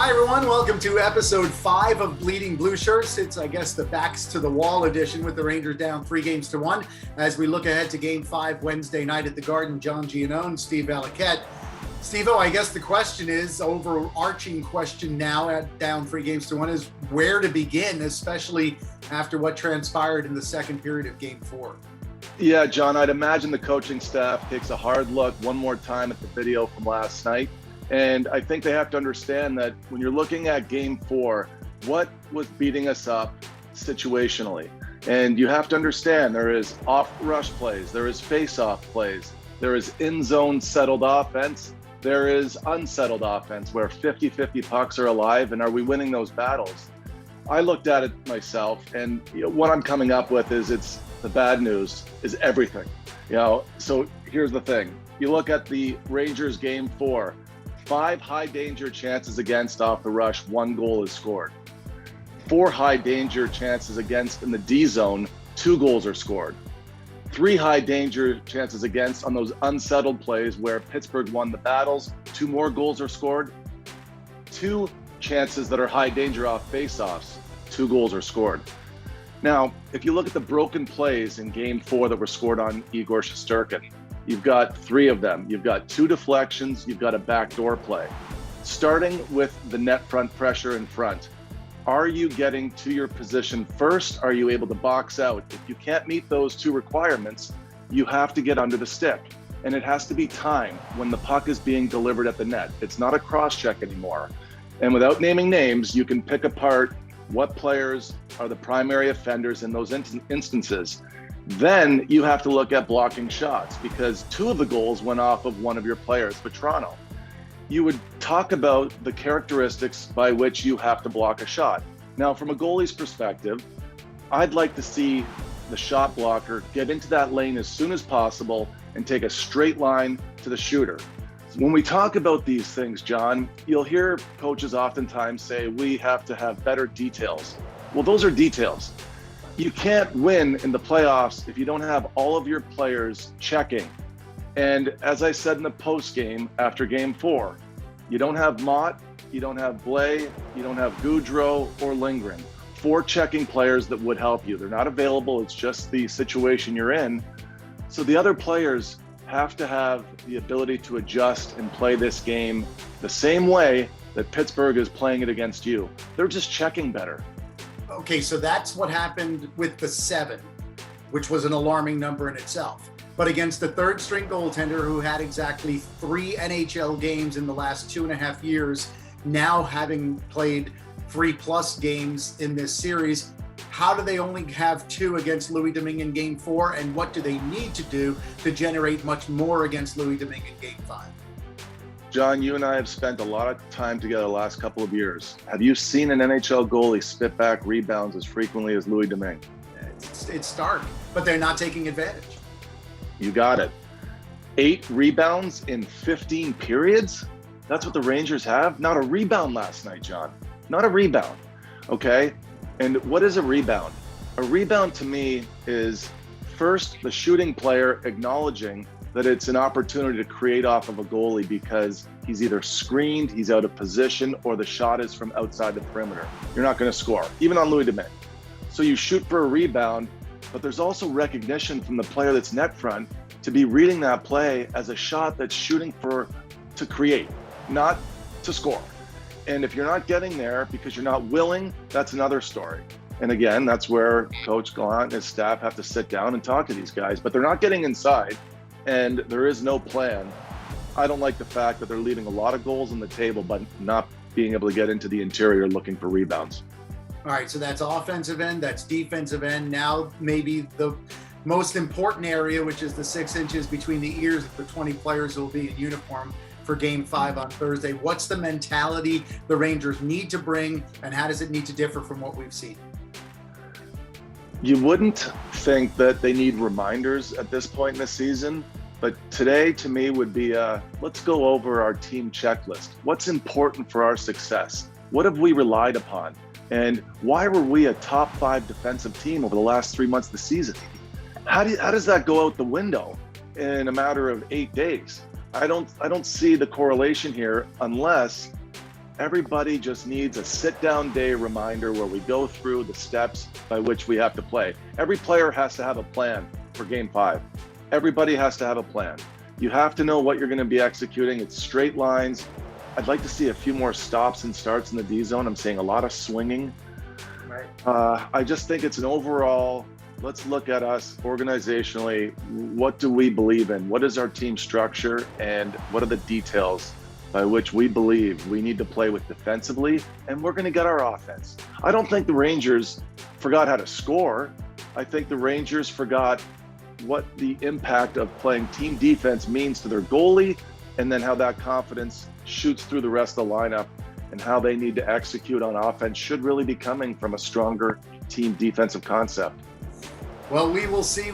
Hi, everyone. Welcome to episode 5 of Bleeding Blue Shirts. It's, I guess, the backs to the wall edition with the Rangers down 3-1 as we look ahead to Game 5 Wednesday night at the Garden. Giannone and Steve Valiquette. Steve-O, I guess the question is, overarching question now at down 3-1 is where to begin, especially after what transpired in the second period of Game 4. Yeah, John, I'd imagine the coaching staff takes a hard look one more time at the video from last night. And I think they have to understand that when you're looking at Game 4, what was beating us up situationally? And you have to understand there is off-rush plays, there is face-off plays, there is in-zone settled offense, there is unsettled offense where 50-50 pucks are alive, and are we winning those battles? I looked at it myself, and what I'm coming up with is it's the bad news is everything. So here's the thing. You look at the Rangers Game 4, 5 high danger chances against off the rush, 1 goal is scored. 4 high danger chances against in the D zone, 2 goals are scored. 3 high danger chances against on those unsettled plays where Pittsburgh won the battles, 2 more goals are scored. 2 chances that are high danger off face-offs, 2 goals are scored. Now, if you look at the broken plays in Game 4 that were scored on Igor Shesterkin, you've got 3 of them. You've got 2 deflections, you've got a backdoor play. Starting with the net front pressure in front, are you getting to your position first? Are you able to box out? If you can't meet those 2 requirements, you have to get under the stick. And it has to be timed when the puck is being delivered at the net. It's not a cross-check anymore. And without naming names, you can pick apart what players are the primary offenders in those instances. Then you have to look at blocking shots because 2 of the goals went off of one of your players, Vetrano. You would talk about the characteristics by which you have to block a shot. Now, from a goalie's perspective, I'd like to see the shot blocker get into that lane as soon as possible and take a straight line to the shooter. When we talk about these things, John, you'll hear coaches oftentimes say we have to have better details. Well, those are details. You can't win in the playoffs if you don't have all of your players checking. And as I said in the post game after Game 4, you don't have Mott, you don't have Blais, you don't have Gaudreau or Lindgren. 4 checking players that would help you. They're not available. It's just the situation you're in. So the other players have to have the ability to adjust and play this game the same way that Pittsburgh is playing it against you. They're just checking better. Okay, so that's what happened with the 7, which was an alarming number in itself. But against the third-string goaltender who had exactly 3 NHL games in the last 2.5 years, now having played 3+ games in this series, how do they only have 2 against Louis Domingue in Game 4, and what do they need to do to generate much more against Louis Domingue in Game 5? John, you and I have spent a lot of time together the last couple of years. Have you seen an NHL goalie spit back rebounds as frequently as Louis Domingue? It's stark, but they're not taking advantage. You got it. 8 rebounds in 15 periods? That's what the Rangers have? Not a rebound last night, John. Not a rebound, okay? And what is a rebound? A rebound to me is first the shooting player acknowledging that it's an opportunity to create off of a goalie because he's either screened, he's out of position, or the shot is from outside the perimeter. You're not going to score, even on Louis Domingue. So you shoot for a rebound, but there's also recognition from the player that's net front to be reading that play as a shot that's shooting to create, not to score. And if you're not getting there because you're not willing, that's another story. And again, that's where Coach Gallant and his staff have to sit down and talk to these guys, but they're not getting inside. And there is no plan. I don't like the fact that they're leaving a lot of goals on the table, but not being able to get into the interior looking for rebounds. All right, so that's offensive end, that's defensive end. Now maybe the most important area, which is the 6 inches between the ears of the 20 players who will be in uniform for Game 5 on Thursday. What's the mentality the Rangers need to bring, and how does it need to differ from what we've seen? You wouldn't think that they need reminders at this point in the season, but today to me would be let's go over our team checklist. What's important for our success? What have we relied upon? And why were we a top 5 defensive team over the last 3 months of the season? How does that go out the window in a matter of 8 days? I don't see the correlation here unless Everybody just needs a sit-down day reminder where we go through the steps by which we have to play. Every player has to have a plan for Game 5. Everybody has to have a plan. You have to know what you're going to be executing. It's straight lines. I'd like to see a few more stops and starts in the D zone. I'm seeing a lot of swinging. Right. I just think it's an overall, let's look at us organizationally. What do we believe in? What is our team structure? And what are the details by which we believe we need to play with defensively? And we're going to get our offense. I don't think the Rangers forgot how to score. I think the Rangers forgot what the impact of playing team defense means to their goalie, and then how that confidence shoots through the rest of the lineup, and how they need to execute on offense should really be coming from a stronger team defensive concept. Well, we will see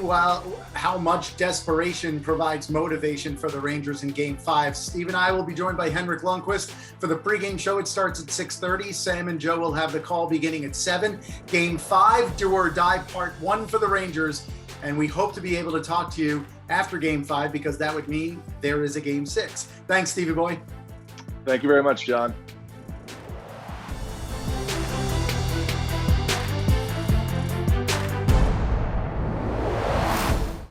how much desperation provides motivation for the Rangers in Game 5. Steve and I will be joined by Henrik Lundqvist for the pregame show. It starts at 6:30. Sam and Joe will have the call beginning at 7. Game 5, do or die, part 1 for the Rangers. And we hope to be able to talk to you after Game 5, because that would mean there is a Game 6. Thanks, Stevie boy. Thank you very much, John.